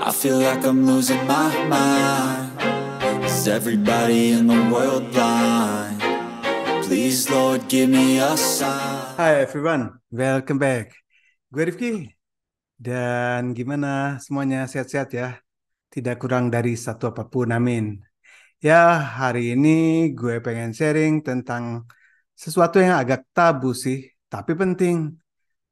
I feel like I'm losing my mind. Is everybody in the world blind? Please, Lord, give me a sign. Hi everyone, welcome back. Gue Rifki, dan gimana semuanya sehat-sehat ya? Tidak kurang dari satu apapun, amin. Ya, hari ini gue pengen sharing tentang sesuatu yang agak tabu sih, tapi penting.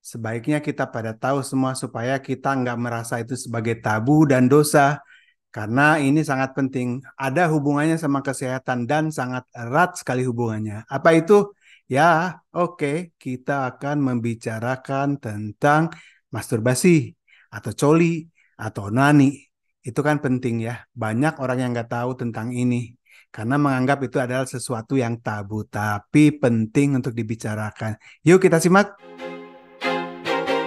Sebaiknya kita pada tahu semua supaya kita nggak merasa itu sebagai tabu dan dosa. Karena ini sangat penting. Ada hubungannya sama kesehatan dan sangat erat sekali hubungannya. Apa itu? Ya, oke. Kita akan membicarakan tentang masturbasi atau coli atau nani. Itu kan penting ya. Banyak orang yang nggak tahu tentang ini. Karena menganggap itu adalah sesuatu yang tabu. Tapi penting untuk dibicarakan. Yuk kita simak.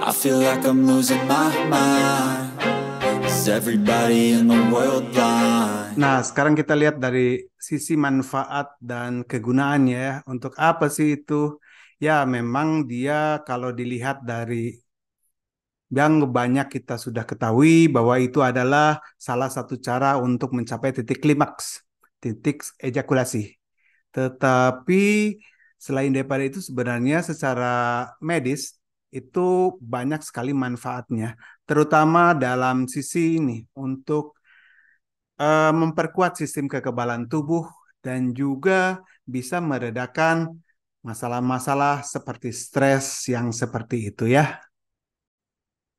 I feel like I'm losing my mind. Is everybody in the world blind? Nah, sekarang kita lihat dari sisi manfaat dan kegunaannya ya. Untuk apa sih itu? Ya, memang dia kalau dilihat dari yang banyak kita sudah ketahui bahwa itu adalah salah satu cara untuk mencapai titik klimaks, titik ejakulasi. Tetapi selain daripada itu sebenarnya secara medis itu banyak sekali manfaatnya, terutama dalam sisi ini untuk memperkuat sistem kekebalan tubuh dan juga bisa meredakan masalah-masalah seperti stres yang seperti itu ya.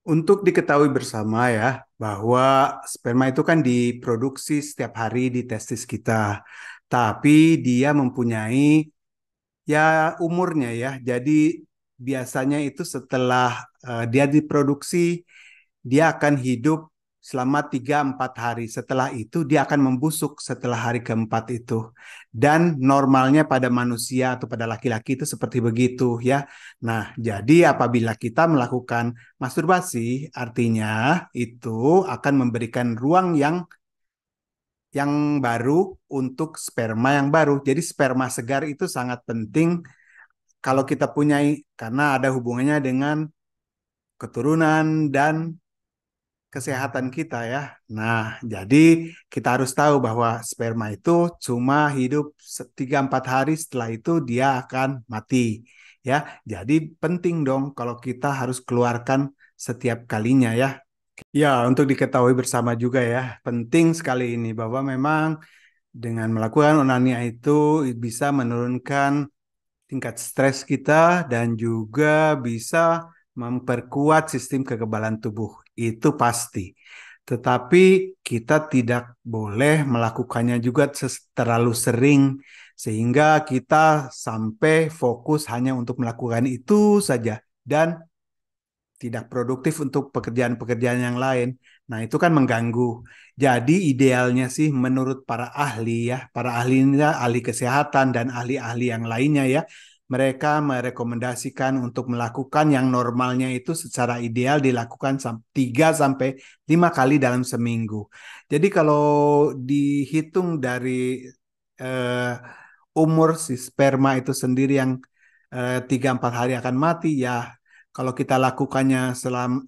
Untuk diketahui bersama ya bahwa sperma itu kan diproduksi setiap hari di testis kita. Tapi dia mempunyai ya umurnya ya. Jadi biasanya itu setelah dia diproduksi, dia akan hidup selama 3-4 hari. Setelah itu dia akan membusuk setelah hari keempat itu. Dan normalnya pada manusia atau pada laki-laki itu seperti begitu ya. Nah, jadi apabila kita melakukan masturbasi, artinya itu akan memberikan ruang yang baru untuk sperma yang baru. Jadi sperma segar itu sangat penting kalau kita punyai karena ada hubungannya dengan keturunan dan kesehatan kita ya. Nah, jadi kita harus tahu bahwa sperma itu cuma hidup 3-4 hari, setelah itu dia akan mati ya. Jadi penting dong kalau kita harus keluarkan setiap kalinya ya. Ya, untuk diketahui bersama juga ya, penting sekali ini bahwa memang dengan melakukan onania itu bisa menurunkan tingkat stres kita dan juga bisa memperkuat sistem kekebalan tubuh. Itu pasti. Tetapi kita tidak boleh melakukannya juga terlalu sering sehingga kita sampai fokus hanya untuk melakukan itu saja dan tidak produktif untuk pekerjaan-pekerjaan yang lain. Nah, itu kan mengganggu. Jadi idealnya sih menurut para ahli ya, para ahli ini ya, ahli kesehatan dan ahli-ahli yang lainnya ya, mereka merekomendasikan untuk melakukan yang normalnya itu secara ideal dilakukan 3 sampai 5 kali dalam seminggu. Jadi kalau dihitung dari eh, umur si sperma itu sendiri yang 3-4 hari akan mati ya, kalau kita lakukannya selama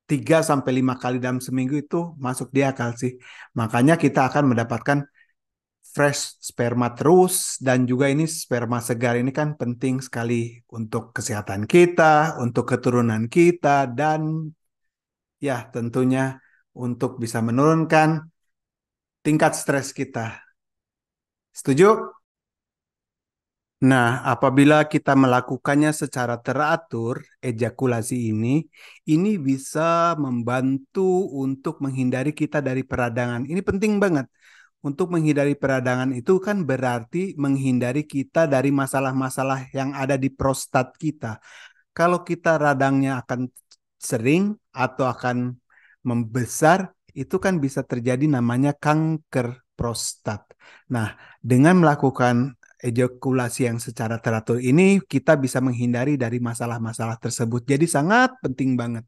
3 sampai 5 kali dalam seminggu itu masuk di akal sih. Makanya kita akan mendapatkan fresh sperma terus dan juga ini sperma segar ini kan penting sekali untuk kesehatan kita, untuk keturunan kita dan ya tentunya untuk bisa menurunkan tingkat stres kita. Setuju? Nah, apabila kita melakukannya secara teratur, ejakulasi ini bisa membantu untuk menghindari kita dari peradangan. Ini penting banget. Untuk menghindari peradangan itu kan berarti menghindari kita dari masalah-masalah yang ada di prostat kita. Kalau kita radangnya akan sering atau akan membesar, itu kan bisa terjadi namanya kanker prostat. Nah, dengan melakukan ejakulasi yang secara teratur ini, kita bisa menghindari dari masalah-masalah tersebut. Jadi sangat penting banget.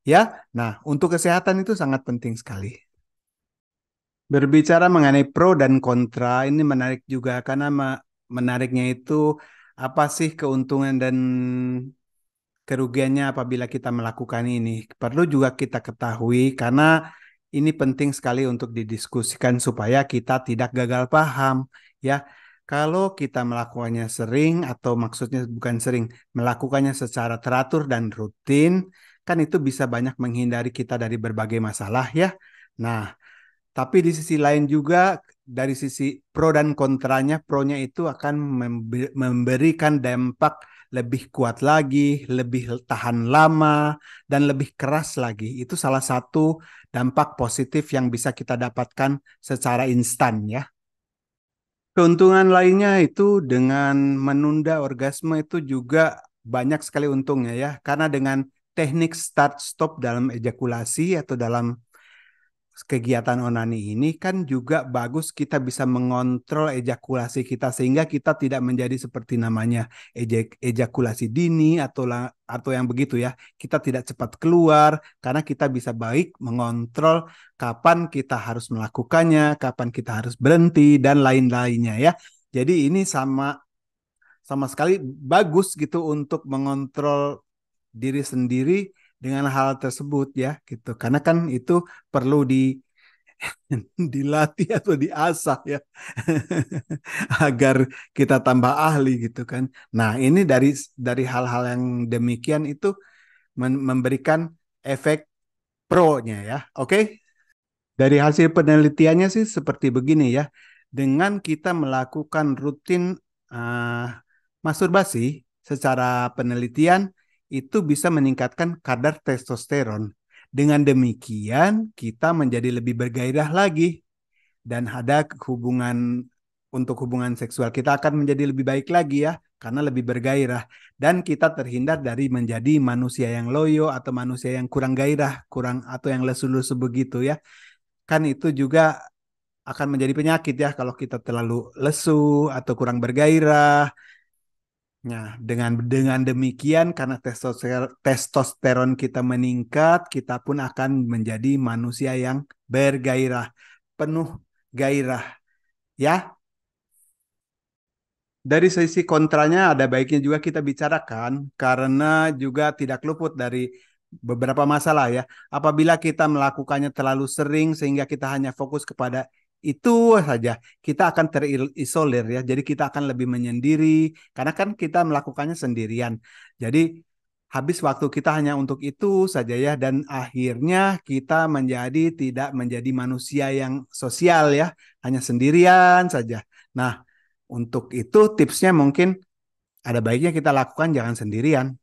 Ya, nah untuk kesehatan itu sangat penting sekali. Berbicara mengenai pro dan kontra, ini menarik juga karena menariknya itu apa sih keuntungan dan kerugiannya apabila kita melakukan ini. Perlu juga kita ketahui karena ini penting sekali untuk didiskusikan supaya kita tidak gagal paham ya. Kalau kita melakukannya sering atau maksudnya bukan sering, melakukannya secara teratur dan rutin, kan itu bisa banyak menghindari kita dari berbagai masalah ya. Nah, tapi di sisi lain juga dari sisi pro dan kontranya, pronya itu akan memberikan dampak lebih kuat lagi, lebih tahan lama, dan lebih keras lagi. Itu salah satu dampak positif yang bisa kita dapatkan secara instan ya. Keuntungan lainnya itu dengan menunda orgasme itu juga banyak sekali untungnya ya. Karena dengan teknik start stop dalam ejakulasi atau dalam kegiatan onani ini kan juga bagus kita bisa mengontrol ejakulasi kita sehingga kita tidak menjadi seperti namanya ejakulasi dini atau yang begitu ya. Kita tidak cepat keluar karena kita bisa baik mengontrol kapan kita harus melakukannya, kapan kita harus berhenti dan lain-lainnya ya. Jadi ini sama sama sekali bagus gitu untuk mengontrol diri sendiri dengan hal tersebut ya gitu. Karena kan itu perlu dilatih atau diasah ya agar kita tambah ahli gitu kan. Nah, ini dari hal-hal yang demikian itu memberikan efek pro-nya ya. Oke? Dari hasil penelitiannya sih seperti begini ya. Dengan kita melakukan rutin uh, masturbasi secara penelitian itu bisa meningkatkan kadar testosteron. Dengan demikian kita menjadi lebih bergairah lagi dan ada hubungan untuk hubungan seksual kita akan menjadi lebih baik lagi ya karena lebih bergairah dan kita terhindar dari menjadi manusia yang loyo atau manusia yang kurang gairah, kurang atau yang lesu-lesu begitu ya. Kan itu juga akan menjadi penyakit ya kalau kita terlalu lesu atau kurang bergairah. Nah, dengan demikian karena testosteron kita meningkat, kita pun akan menjadi manusia yang bergairah, penuh gairah ya. Dari sisi kontranya ada baiknya juga kita bicarakan karena juga tidak luput dari beberapa masalah ya. Apabila kita melakukannya terlalu sering sehingga kita hanya fokus kepada itu saja, kita akan terisolir ya. Jadi kita akan lebih menyendiri karena kan kita melakukannya sendirian. Jadi habis waktu kita hanya untuk itu saja ya dan akhirnya kita tidak menjadi manusia yang sosial ya, hanya sendirian saja. Nah, untuk itu tipsnya mungkin ada baiknya kita lakukan jangan sendirian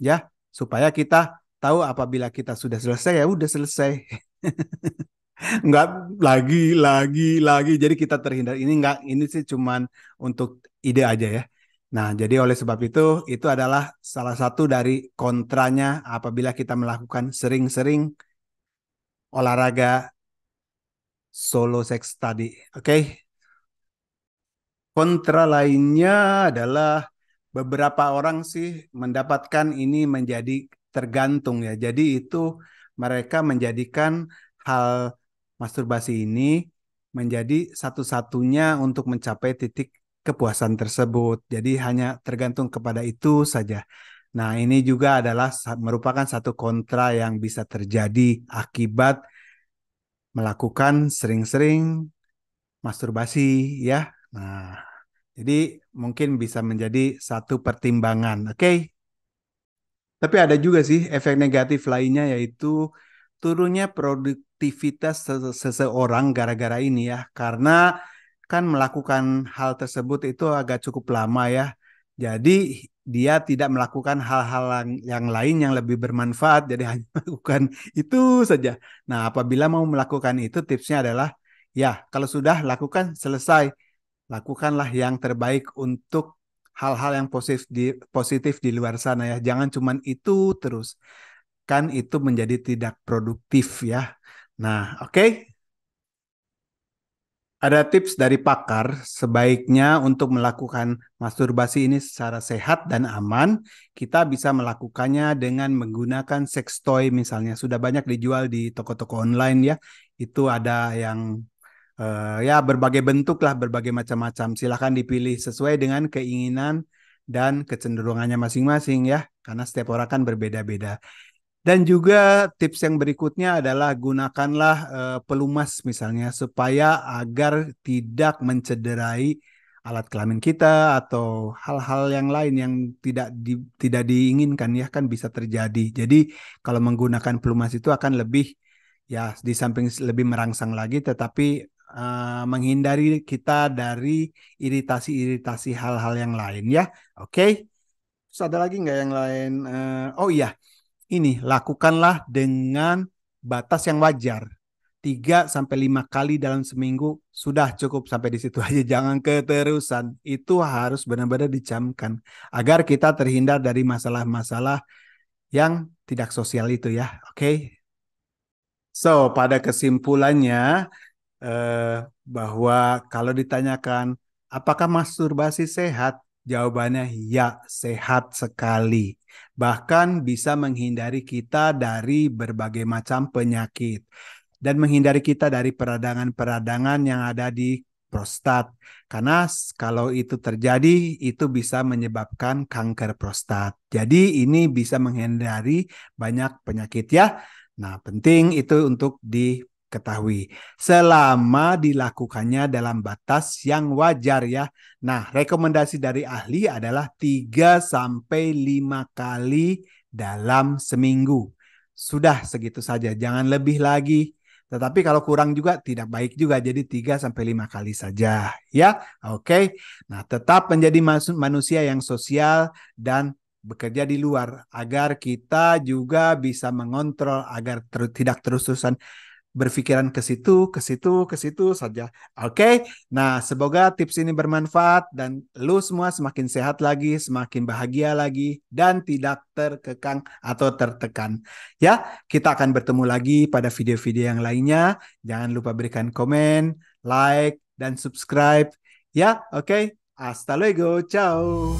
ya supaya kita tahu apabila kita sudah selesai ya udah selesai. Enggak lagi jadi kita terhindar ini enggak ini sih cuman untuk ide aja ya. Nah, jadi oleh sebab itu adalah salah satu dari kontranya apabila kita melakukan sering-sering olahraga solo sex tadi. Oke? Kontra lainnya adalah beberapa orang sih mendapatkan ini menjadi tergantung ya. Jadi itu mereka menjadikan hal masturbasi ini menjadi satu-satunya untuk mencapai titik kepuasan tersebut. Jadi hanya tergantung kepada itu saja. Nah, ini juga adalah merupakan satu kontra yang bisa terjadi akibat melakukan sering-sering masturbasi ya. Nah, jadi mungkin bisa menjadi satu pertimbangan. Oke. Tapi ada juga sih efek negatif lainnya yaitu turunnya produktivitas seseorang gara-gara ini ya. Karena kan melakukan hal tersebut itu agak cukup lama ya. Jadi dia tidak melakukan hal-hal yang lain yang lebih bermanfaat. Jadi hanya melakukan itu saja. Nah, apabila mau melakukan itu tipsnya adalah ya kalau sudah lakukan selesai. Lakukanlah yang terbaik untuk hal-hal yang positif di luar sana ya. Jangan cuman itu terus. Kan itu menjadi tidak produktif ya. Nah, oke. Ada tips dari pakar sebaiknya untuk melakukan masturbasi ini secara sehat dan aman. Kita bisa melakukannya dengan menggunakan sex toy misalnya. Sudah banyak dijual di toko-toko online ya. Itu ada yang ya berbagai bentuk lah, berbagai macam-macam. Silahkan dipilih sesuai dengan keinginan dan kecenderungannya masing-masing ya, karena setiap orang kan berbeda-beda. Dan juga tips yang berikutnya adalah gunakanlah pelumas misalnya supaya agar tidak mencederai alat kelamin kita atau hal-hal yang lain yang tidak diinginkan ya kan bisa terjadi. Jadi kalau menggunakan pelumas itu akan lebih ya di samping lebih merangsang lagi tetapi menghindari kita dari iritasi-iritasi hal-hal yang lain ya. Oke. Terus ada lagi nggak yang lain? Oh iya, ini lakukanlah dengan batas yang wajar. 3 sampai 5 kali dalam seminggu sudah cukup sampai di situ aja. Jangan keterusan. Itu harus benar-benar dicamkan agar kita terhindar dari masalah-masalah yang tidak sosial itu ya. Oke. So, pada kesimpulannya bahwa kalau ditanyakan apakah masturbasi sehat? Jawabannya ya, sehat sekali. Bahkan bisa menghindari kita dari berbagai macam penyakit dan menghindari kita dari peradangan-peradangan yang ada di prostat. Karena kalau itu terjadi, itu bisa menyebabkan kanker prostat. Jadi ini bisa menghindari banyak penyakit ya. Nah, penting itu untuk diketahui selama dilakukannya dalam batas yang wajar ya. Nah, rekomendasi dari ahli adalah 3 sampai 5 kali dalam seminggu. Sudah segitu saja, jangan lebih lagi. Tetapi kalau kurang juga tidak baik juga, jadi 3 sampai 5 kali saja ya. Oke. Nah, tetap menjadi manusia yang sosial dan bekerja di luar agar kita juga bisa mengontrol agar tidak terus-terusan berpikiran ke situ, ke situ, ke situ saja. Oke, nah semoga tips ini bermanfaat dan lu semua semakin sehat lagi, semakin bahagia lagi, dan tidak terkekang atau tertekan. Ya, kita akan bertemu lagi pada video-video yang lainnya. Jangan lupa berikan komen, like, dan subscribe. Ya, oke. Hasta luego, ciao.